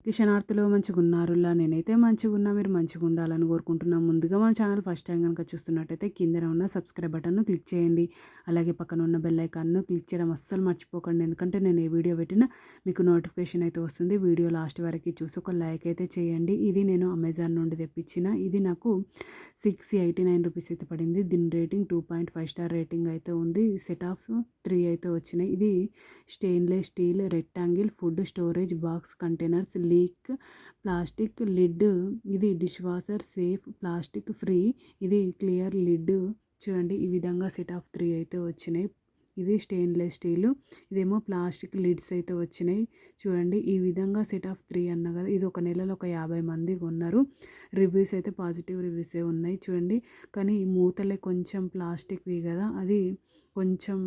కిషనార్థులు మంచిగున్నారులా నేనైతే మంచిగున్నా మీరు మంచిగుండాలని కోరుకుంటున్నాను. ముందుగా మన ఛానల్ ఫస్ట్ టైం కనుక చూస్తున్నట్టయితే కిందన ఉన్న సబ్స్క్రైబ్ బటన్ను క్లిక్ చేయండి. అలాగే పక్కన ఉన్న బెల్ ఐకాన్ను క్లిక్ చేయడం అస్సలు మర్చిపోకండి. ఎందుకంటే నేను ఏ వీడియో పెట్టినా మీకు నోటిఫికేషన్ అయితే వస్తుంది. వీడియో లాస్ట్ వరకు చూసి ఒక లైక్ అయితే చేయండి. ఇది నేను అమెజాన్ నుండి తెప్పించిన, ఇది నాకు 689 రూపీస్ అయితే పడింది. దీని రేటింగ్ 2.5 స్టార్ రేటింగ్ అయితే ఉంది. సెట్ ఆఫ్ 3 అయితే వచ్చినాయి. ఇది stainless steel rectangle food storage box containers leak plastic lid. ఇది dishwasher safe plastic free. ఇది క్లియర్ లిడ్. చూడండి ఈ విధంగా సెట్ ఆఫ్ 3 అయితే వచ్చినాయి. ఇది స్టెయిన్లెస్ స్టీల్, ఇదేమో ప్లాస్టిక్ లిడ్స్ అయితే వచ్చినాయి. చూడండి ఈ విధంగా సెట్ ఆఫ్ 3 అన్నా కదా. ఇది ఒక నెలలో ఒక 50 మంది కొన్నారు. రివ్యూస్ అయితే పాజిటివ్ రివ్యూసే ఉన్నాయి. చూడండి కానీ ఈ మూతలే కొంచెం ప్లాస్టిక్వి కదా, అది కొంచెం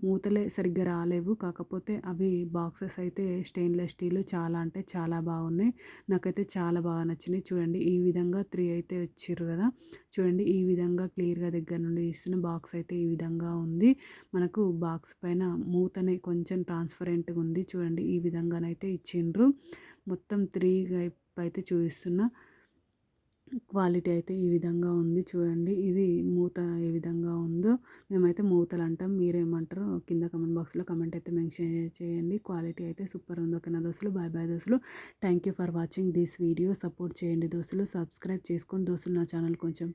మూతలే సరిగ్గా రాలేవు. కాకపోతే అవి బాక్సెస్ అయితే స్టెయిన్లెస్ స్టీల్ చాలా అంటే చాలా బాగున్నాయి. నాకైతే చాలా బాగా నచ్చినాయి. చూడండి ఈ విధంగా 3 అయితే వచ్చిర్రు కదా. చూడండి ఈ విధంగా క్లియర్గా దగ్గర నుండి ఇస్తున్న బాక్స్ అయితే ఈ విధంగా ఉంది. మనకు బాక్స్ పైన మూతనే కొంచెం ట్రాన్స్పరెంట్గా ఉంది. చూడండి ఈ విధంగానైతే ఇచ్చిండ్రు. మొత్తం 3 అయితే చూపిస్తున్నా. క్వాలిటీ అయితే ఈ విధంగా ఉంది. చూడండి ఇది మూత ఏ విధంగా ఉందో. మేమైతే మూతలు అంటాం, మీరేమంటారో కింద కమెంట్ బాక్స్లో కమెంట్ అయితే మెన్షన్ చేయండి. క్వాలిటీ అయితే సూపర్ ఉంది. ఓకేనా దోస్తులు, బాయ్ బాయ్ దోస్తులు. Thank you for watching this video. Support చేయండి దోస్తులు, సబ్స్క్రైబ్ చేసుకోండి దోస్తులు నా ఛానల్ కొంచెం.